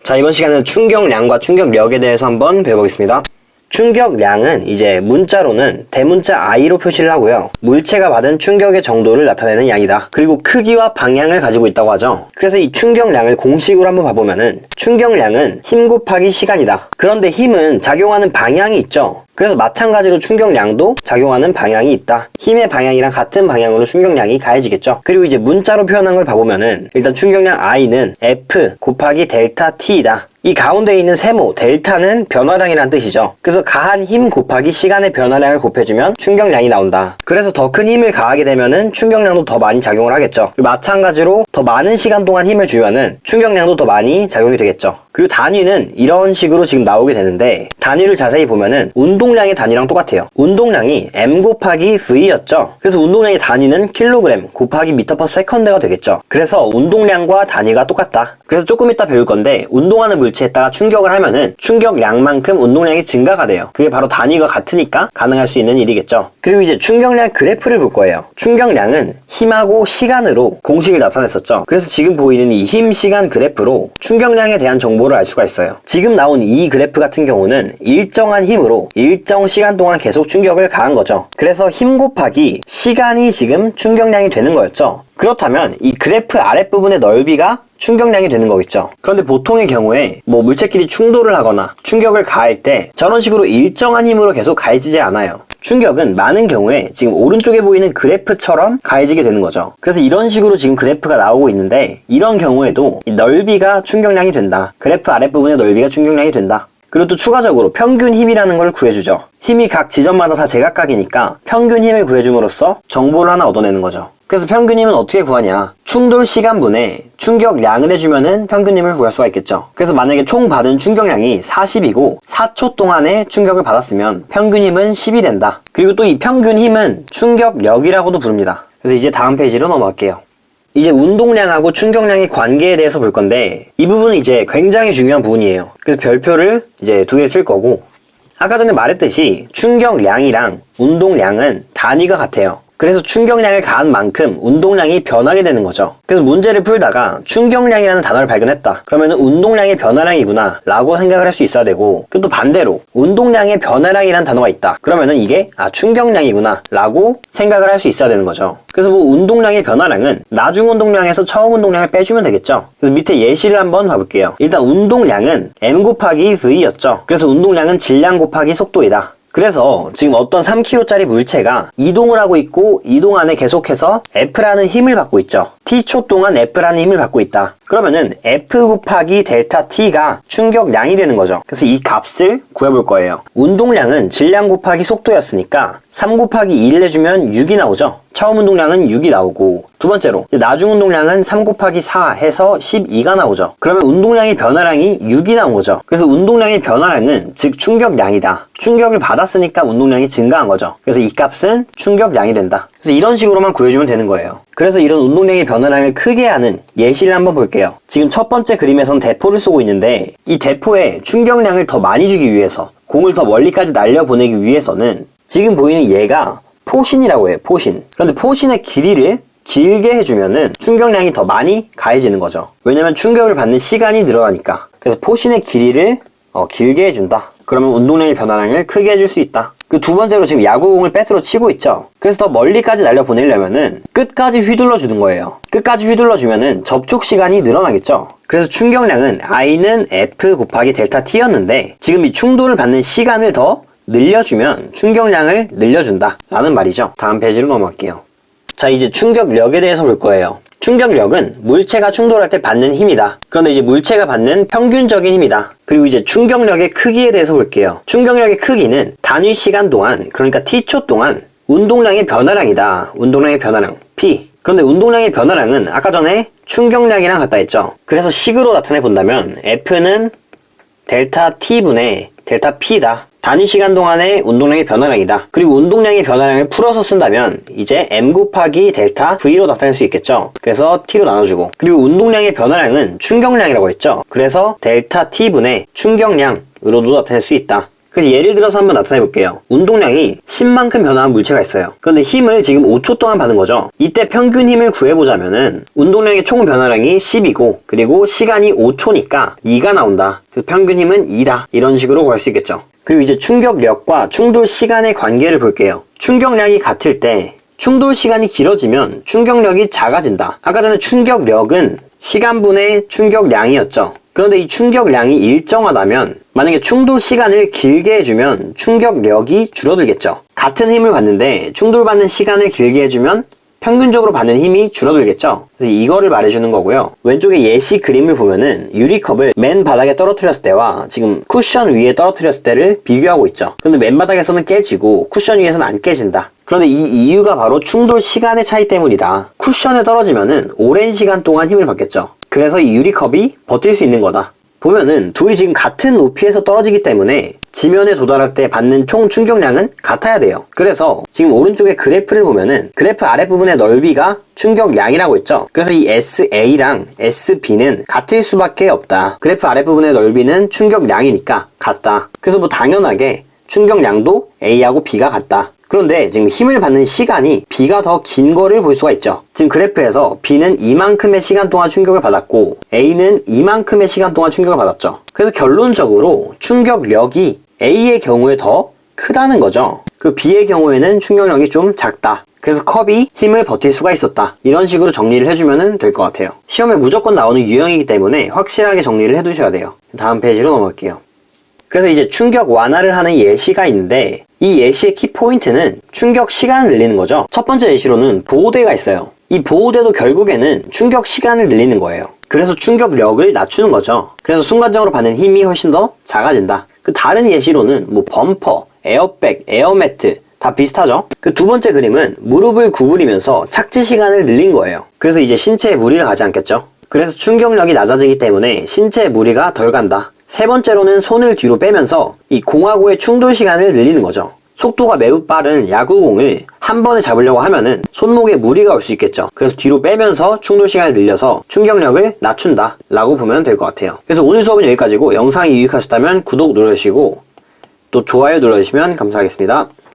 자, 이번 시간은 충격량과 충격력에 대해서 한번 배워보겠습니다. 충격량은 이제 문자로는 대문자 I로 표시를 하고요. 물체가 받은 충격의 정도를 나타내는 양이다. 그리고 크기와 방향을 가지고 있다고 하죠. 그래서 이 충격량을 공식으로 한번 봐보면은 충격량은 힘 곱하기 시간이다. 그런데 힘은 작용하는 방향이 있죠. 그래서 마찬가지로 충격량도 작용하는 방향이 있다. 힘의 방향이랑 같은 방향으로 충격량이 가해지겠죠. 그리고 이제 문자로 표현한 걸 봐보면은 일단 충격량 I는 F 곱하기 델타 T이다. 이 가운데 있는 세모 델타는 변화량이란 뜻이죠. 그래서 가한 힘 곱하기 시간의 변화량을 곱해주면 충격량이 나온다. 그래서 더 큰 힘을 가하게 되면은 충격량도 더 많이 작용을 하겠죠. 그리고 마찬가지로 더 많은 시간 동안 힘을 주면은 충격량도 더 많이 작용이 되겠죠. 그리고 단위는 이런 식으로 지금 나오게 되는데 단위를 자세히 보면은 운동량의 단위랑 똑같아요. 운동량이 m 곱하기 v였죠. 그래서 운동량의 단위는 킬로그램 곱하기 미터 퍼 세컨드가 되겠죠. 그래서 운동량과 단위가 똑같다. 그래서 조금 이따 배울 건데 운동하는 물체에다가 충격을 하면은 충격량만큼 운동량이 증가가 돼요. 그게 바로 단위가 같으니까 가능할 수 있는 일이겠죠. 그리고 이제 충격량 그래프를 볼 거예요. 충격량은 힘하고 시간으로 공식을 나타냈었죠. 그래서 지금 보이는 이 힘 시간 그래프로 충격량에 대한 정보를 알 수가 있어요. 지금 나온 이 그래프 같은 경우는 일정한 힘으로 일정 시간 동안 계속 충격을 가한 거죠. 그래서 힘 곱하기 시간이 지금 충격량이 되는 거였죠. 그렇다면 이 그래프 아랫부분의 넓이가 충격량이 되는 거겠죠. 그런데 보통의 경우에 물체끼리 충돌을 하거나 충격을 가할 때 저런 식으로 일정한 힘으로 계속 가해지지 않아요. 충격은 많은 경우에 지금 오른쪽에 보이는 그래프처럼 가해지게 되는 거죠. 그래서 이런 식으로 지금 그래프가 나오고 있는데 이런 경우에도 이 넓이가 충격량이 된다. 그래프 아랫부분의 넓이가 충격량이 된다. 그리고 또 추가적으로 평균 힘이라는 걸 구해주죠. 힘이 각 지점마다 다 제각각이니까 평균 힘을 구해줌으로써 정보를 하나 얻어내는 거죠. 그래서 평균 힘은 어떻게 구하냐? 충돌 시간분에 충격량을 해주면은 평균 힘을 구할 수가 있겠죠. 그래서 만약에 총 받은 충격량이 40이고 4초 동안에 충격을 받았으면 평균 힘은 10이 된다. 그리고 또 이 평균 힘은 충격력이라고도 부릅니다. 그래서 이제 다음 페이지로 넘어갈게요. 이제 운동량하고 충격량의 관계에 대해서 볼 건데 이 부분은 이제 굉장히 중요한 부분이에요. 그래서 별표를 이제 2개를 칠 거고 아까 전에 말했듯이 충격량이랑 운동량은 단위가 같아요. 그래서 충격량을 가한 만큼 운동량이 변하게 되는 거죠. 그래서 문제를 풀다가 충격량이라는 단어를 발견했다. 그러면 운동량의 변화량이구나 라고 생각을 할 수 있어야 되고 또 반대로 운동량의 변화량이라는 단어가 있다. 그러면은 이게 충격량이구나 라고 생각을 할 수 있어야 되는 거죠. 그래서 운동량의 변화량은 나중 운동량에서 처음 운동량을 빼주면 되겠죠. 그래서 밑에 예시를 한번 봐볼게요. 일단 운동량은 m 곱하기 v였죠. 그래서 운동량은 질량 곱하기 속도이다. 그래서 지금 어떤 3kg짜리 물체가 이동을 하고 있고 이동 안에 계속해서 F라는 힘을 받고 있죠. T초 동안 F라는 힘을 받고 있다. 그러면은 F 곱하기 델타 T가 충격량이 되는 거죠. 그래서 이 값을 구해볼 거예요. 운동량은 질량 곱하기 속도였으니까 3 곱하기 2를 해주면 6이 나오죠. 처음 운동량은 6이 나오고 두 번째로 나중 운동량은 3 곱하기 4 해서 12가 나오죠. 그러면 운동량의 변화량이 6이 나온 거죠. 그래서 운동량의 변화량은 즉 충격량이다. 충격을 받았으니까 운동량이 증가한 거죠. 그래서 이 값은 충격량이 된다. 그래서 이런 식으로만 구해주면 되는 거예요. 그래서 이런 운동량의 변화량을 크게 하는 예시를 한번 볼게요. 지금 첫 번째 그림에선 대포를 쏘고 있는데 이 대포에 충격량을 더 많이 주기 위해서 공을 더 멀리까지 날려보내기 위해서는 지금 보이는 얘가 포신이라고 해요. 포신. 그런데 포신의 길이를 길게 해주면은 충격량이 더 많이 가해지는 거죠. 왜냐면 충격을 받는 시간이 늘어나니까. 그래서 포신의 길이를 길게 해준다. 그러면 운동량의 변화량을 크게 해줄 수 있다. 그 두 번째로 지금 야구공을 배트로 치고 있죠. 그래서 더 멀리까지 날려보내려면은 끝까지 휘둘러 주는 거예요. 끝까지 휘둘러 주면은 접촉 시간이 늘어나겠죠. 그래서 충격량은 I는 F 곱하기 델타 T였는데 지금 이 충돌을 받는 시간을 더 늘려주면 충격량을 늘려준다 라는 말이죠. 다음 페이지로 넘어갈게요. 자, 이제 충격력에 대해서 볼 거예요. 충격력은 물체가 충돌할 때 받는 힘이다. 그런데 이제 물체가 받는 평균적인 힘이다. 그리고 이제 충격력의 크기에 대해서 볼게요. 충격력의 크기는 단위 시간 동안, 그러니까 t초 동안 운동량의 변화량이다. 운동량의 변화량 P. 그런데 운동량의 변화량은 아까 전에 충격량이랑 같다 했죠. 그래서 식으로 나타내 본다면 F는 델타 T분의 델타 P다. 단위 시간 동안의 운동량의 변화량이다. 그리고 운동량의 변화량을 풀어서 쓴다면 이제 m 곱하기 델타 v로 나타낼 수 있겠죠. 그래서 t로 나눠주고 그리고 운동량의 변화량은 충격량이라고 했죠. 그래서 델타 t분의 충격량으로도 나타낼 수 있다. 그래서 예를 들어서 한번 나타내 볼게요. 운동량이 10만큼 변화한 물체가 있어요. 그런데 힘을 지금 5초 동안 받은 거죠. 이때 평균 힘을 구해보자면은 운동량의 총 변화량이 10이고 그리고 시간이 5초니까 2가 나온다. 그래서 평균 힘은 2다. 이런 식으로 구할 수 있겠죠. 그리고 이제 충격력과 충돌 시간의 관계를 볼게요. 충격량이 같을 때 충돌 시간이 길어지면 충격력이 작아진다. 아까 전에 충격력은 시간분의 충격량이었죠. 그런데 이 충격량이 일정하다면 만약에 충돌 시간을 길게 해주면 충격력이 줄어들겠죠. 같은 힘을 받는데 충돌받는 시간을 길게 해주면 평균적으로 받는 힘이 줄어들겠죠. 그래서 이거를 말해주는 거고요. 왼쪽에 예시 그림을 보면은 유리컵을 맨 바닥에 떨어뜨렸을 때와 지금 쿠션 위에 떨어뜨렸을 때를 비교하고 있죠. 그런데 맨 바닥에서는 깨지고 쿠션 위에서는 안 깨진다. 그런데 이 이유가 바로 충돌 시간의 차이 때문이다. 쿠션에 떨어지면은 오랜 시간 동안 힘을 받겠죠. 그래서 이 유리컵이 버틸 수 있는 거다. 보면은 둘이 지금 같은 높이에서 떨어지기 때문에 지면에 도달할 때 받는 총 충격량은 같아야 돼요. 그래서 지금 오른쪽에 그래프를 보면은 그래프 아랫부분의 넓이가 충격량이라고 했죠. 그래서 이 SA랑 SB는 같을 수밖에 없다. 그래프 아랫부분의 넓이는 충격량이니까 같다. 그래서 뭐 당연하게 충격량도 A하고 B가 같다. 그런데 지금 힘을 받는 시간이 B가 더 긴 거를 볼 수가 있죠. 지금 그래프에서 B는 이만큼의 시간 동안 충격을 받았고 A는 이만큼의 시간 동안 충격을 받았죠. 그래서 결론적으로 충격력이 A의 경우에 더 크다는 거죠. 그리고 B의 경우에는 충격력이 좀 작다. 그래서 컵이 힘을 버틸 수가 있었다. 이런 식으로 정리를 해주면 될 것 같아요. 시험에 무조건 나오는 유형이기 때문에 확실하게 정리를 해두셔야 돼요. 다음 페이지로 넘어갈게요. 그래서 이제 충격 완화를 하는 예시가 있는데 이 예시의 키포인트는 충격 시간을 늘리는 거죠. 첫 번째 예시로는 보호대가 있어요. 이 보호대도 결국에는 충격 시간을 늘리는 거예요. 그래서 충격력을 낮추는 거죠. 그래서 순간적으로 받는 힘이 훨씬 더 작아진다. 그 다른 예시로는 뭐 범퍼, 에어백, 에어매트 다 비슷하죠? 그 두 번째 그림은 무릎을 구부리면서 착지 시간을 늘린 거예요. 그래서 이제 신체에 무리가 가지 않겠죠? 그래서 충격력이 낮아지기 때문에 신체에 무리가 덜 간다. 세 번째로는 손을 뒤로 빼면서 이 공하고의 충돌 시간을 늘리는 거죠. 속도가 매우 빠른 야구공을 한 번에 잡으려고 하면은 손목에 무리가 올 수 있겠죠. 그래서 뒤로 빼면서 충돌 시간을 늘려서 충격력을 낮춘다 라고 보면 될 것 같아요. 그래서 오늘 수업은 여기까지고 영상이 유익하셨다면 구독 눌러주시고 또 좋아요 눌러주시면 감사하겠습니다.